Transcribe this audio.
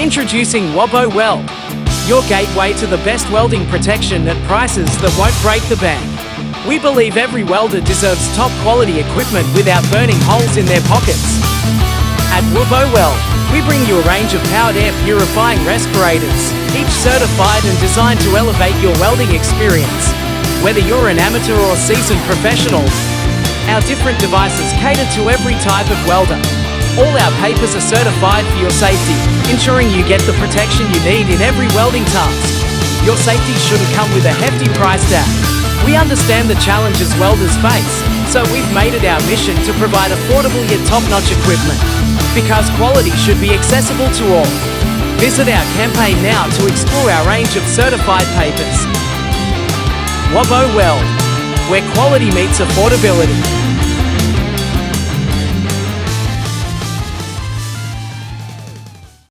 Introducing WUBOWELD, your gateway to the best welding protection at prices that won't break the bank. We believe every welder deserves top quality equipment without burning holes in their pockets. At WUBOWELD, we bring you a range of powered air purifying respirators, each certified and designed to elevate your welding experience. Whether you're an amateur or seasoned professional, our different devices cater to every type of welder. All our PAPRs are certified for your safety, ensuring you get the protection you need in every welding task. Your safety shouldn't come with a hefty price tag. We understand the challenges welders face, so we've made it our mission to provide affordable yet top-notch equipment. Because quality should be accessible to all. Visit our campaign now to explore our range of certified PAPRs. WUBOWELD, where quality meets affordability.